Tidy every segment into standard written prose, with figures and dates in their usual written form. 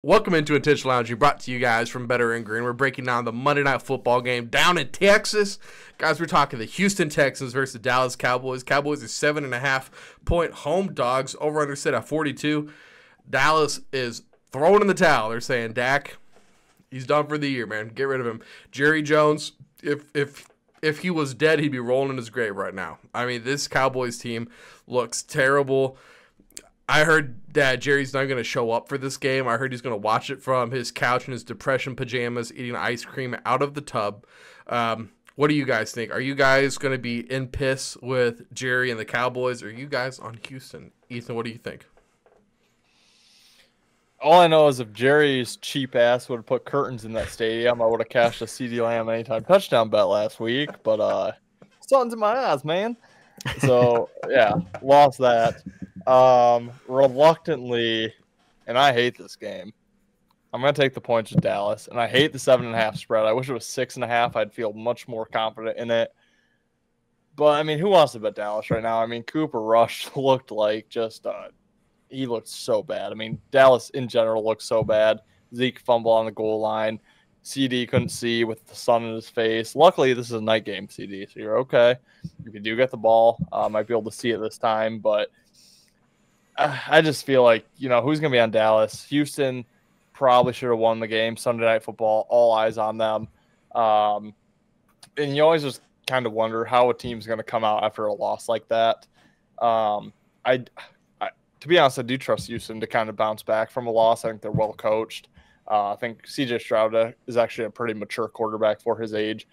Welcome into Intentional Lounge, brought to you guys from Better and Green. We're breaking down the Monday Night Football game down in Texas. Guys, we're talking the Houston Texans versus the Dallas Cowboys. Cowboys are 7.5-point home dogs, over under set at 42. Dallas is throwing in the towel. They're saying, Dak, he's done for the year, man. Get rid of him. Jerry Jones, if he was dead, he'd be rolling in his grave right now. I mean, this Cowboys team looks terrible. I heard that Jerry's not going to show up for this game. I heard he's going to watch it from his couch in his depression pajamas, eating ice cream out of the tub. What do you guys think? Are you guys going to be in piss with Jerry and the Cowboys? Or are you guys on Houston? Ethan, what do you think? All I know is if Jerry's cheap ass would have put curtains in that stadium, I would have cashed a CeeDee Lamb anytime touchdown bet last week. But sun's in my eyes, man. So, yeah, lost that. Reluctantly, and I hate this game, I'm going to take the points with Dallas, and I hate the 7.5 spread. I wish it was 6.5. I'd feel much more confident in it. But, I mean, who wants to bet Dallas right now? I mean, Cooper Rush looked like just he looked so bad. I mean, Dallas in general looked so bad. Zeke fumble on the goal line. CD couldn't see with the sun in his face. Luckily, this is a night game, CD, so you're okay. If you do get the ball, might be able to see it this time, but I just feel like, who's going to be on Dallas? Houston probably should have won the game. Sunday Night Football, all eyes on them. And you always just kind of wonder how a team's going to come out after a loss like that. To be honest, I do trust Houston to kind of bounce back from a loss. I think they're well coached. I think C.J. Stroud is actually a pretty mature quarterback for his age.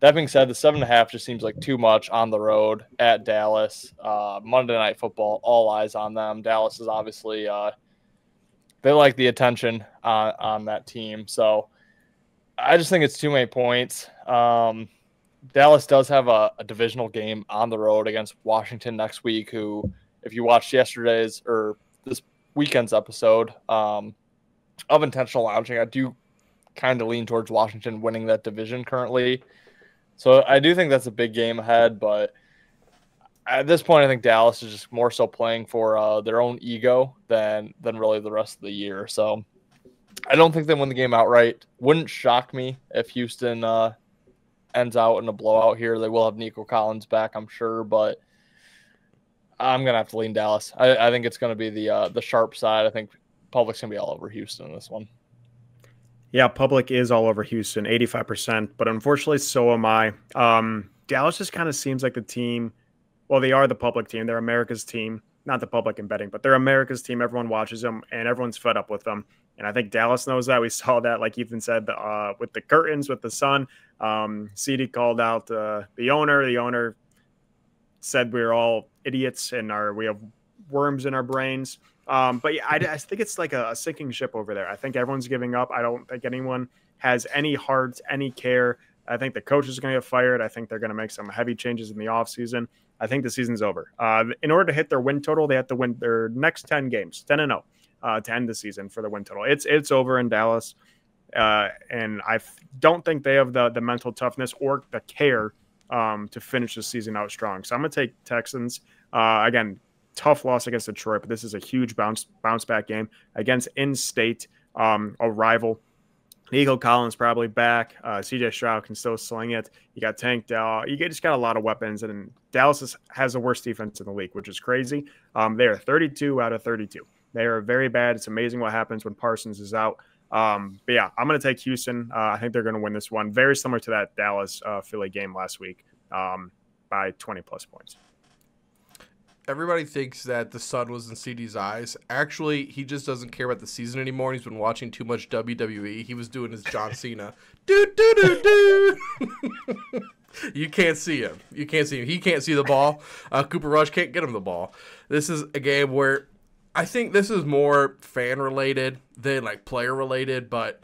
That being said, the 7.5 just seems like too much on the road at Dallas. Monday Night Football, all eyes on them. Dallas is obviously they like the attention on that team. So I just think it's too many points. Dallas does have a divisional game on the road against Washington next week, who, if you watched yesterday's or this weekend's episode of Intentional Lounging, I do kind of lean towards Washington winning that division currently. So I do think that's a big game ahead, but at this point, I think Dallas is just more so playing for their own ego than really the rest of the year. So I don't think they win the game outright. Wouldn't shock me if Houston ends out in a blowout here. They will have Nico Collins back, I'm sure, but I'm going to have to lean Dallas. I think it's going to be the sharp side. I think public's going to be all over Houston in this one. Yeah, public is all over Houston, 85%, but unfortunately so am I. Dallas just kind of seems like the team, well, they are the public team. They're America's team, not the public in betting, but they're America's team. Everyone watches them, and everyone's fed up with them. And I think Dallas knows that. We saw that, like Ethan said, with the curtains, with the sun. CD called out the owner. The owner said we're all idiots and we have worms in our brains. But yeah, I think it's like a sinking ship over there. I think everyone's giving up. I don't think anyone has any heart, any care. I think the coach is going to get fired. I think they're going to make some heavy changes in the offseason. I think the season's over. In order to hit their win total, they have to win their next 10 games, 10-0, to end the season for the win total. It's over in Dallas. And I don't think they have the mental toughness or the care to finish the season out strong. So I'm going to take Texans. Again, tough loss against Detroit, but this is a huge bounce back game against in-state, a rival. Nico Collins probably back. C.J. Stroud can still sling it. You got Tank Dell. You just got a lot of weapons, and Dallas has the worst defense in the league, which is crazy. They are 32 out of 32. They are very bad. It's amazing what happens when Parsons is out. But yeah, I'm going to take Houston. I think they're going to win this one. Very similar to that Dallas Philly game last week by 20-plus points. Everybody thinks that the sun was in CD's eyes. Actually, he just doesn't care about the season anymore. He's been watching too much WWE. He was doing his John Cena. Do. You can't see him. He can't see the ball. Cooper Rush can't get him the ball. This is a game where I think this is more fan-related than like player-related. But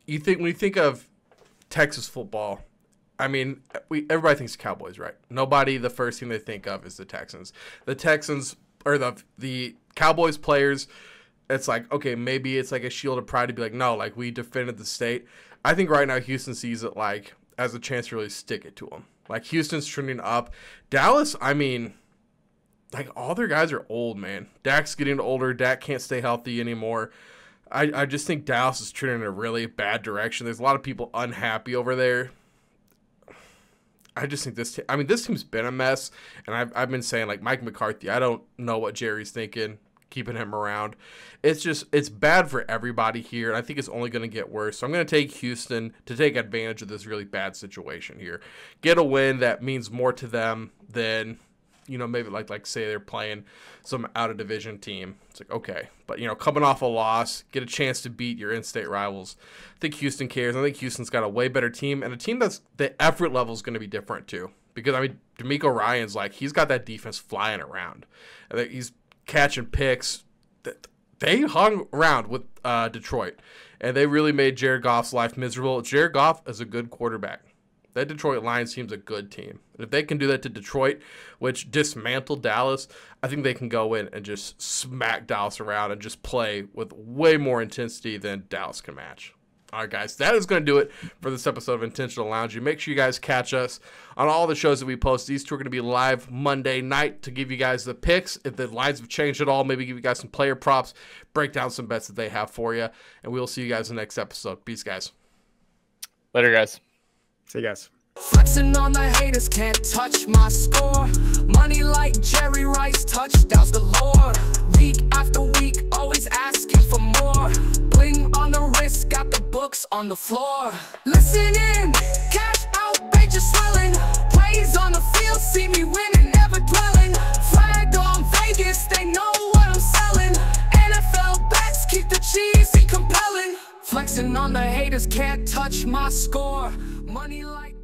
when you think of Texas football, I mean, everybody thinks Cowboys, right? The first thing they think of is the Texans. The Texans, or the Cowboys players, it's like, okay, maybe it's like a shield of pride to be like, no, like we defended the state. I think right now Houston sees it like as a chance to really stick it to them. Like Houston's trending up. Dallas, I mean, like all their guys are old, man. Dak's getting older. Dak can't stay healthy anymore. I just think Dallas is trending in a really bad direction. There's a lot of people unhappy over there. I just think this team's been a mess, and I've been saying, like, Mike McCarthy, I don't know what Jerry's thinking, keeping him around. It's bad for everybody here, and I think it's only going to get worse. So I'm going to take Houston to take advantage of this really bad situation here. Get a win that means more to them than, you know, maybe like say they're playing some out-of-division team. It's like, okay. But, you know, coming off a loss, get a chance to beat your in-state rivals. I think Houston cares. I think Houston's got a way better team, and a team that's the effort level is going to be different too. Because, I mean, D'Amico Ryan's like, he's got that defense flying around. I think he's catching picks. They hung around with Detroit, and they really made Jared Goff's life miserable. Jared Goff is a good quarterback. That Detroit Lions team's a good team. And if they can do that to Detroit, which dismantled Dallas, I think they can go in and just smack Dallas around and just play with way more intensity than Dallas can match. All right, guys, that is going to do it for this episode of Intentional Lounge. Make sure you guys catch us on all the shows that we post. These two are going to be live Monday night to give you guys the picks. If the lines have changed at all, maybe give you guys some player props, break down some bets that they have for you. And we'll see you guys in the next episode. Peace, guys. Later, guys. See you guys. Flexing on the haters, can't touch my score. Money like Jerry Rice, touchdowns galore. Week after week, always asking for more. Bling on the wrist, got the books on the floor. Listen in, cash outrageous swelling. Plays on the field, see me winning, never dwelling. Flagged on Vegas, they know what I'm selling. NFL bets keep the cheesy compelling. Flexing on the haters, can't touch my score. Money like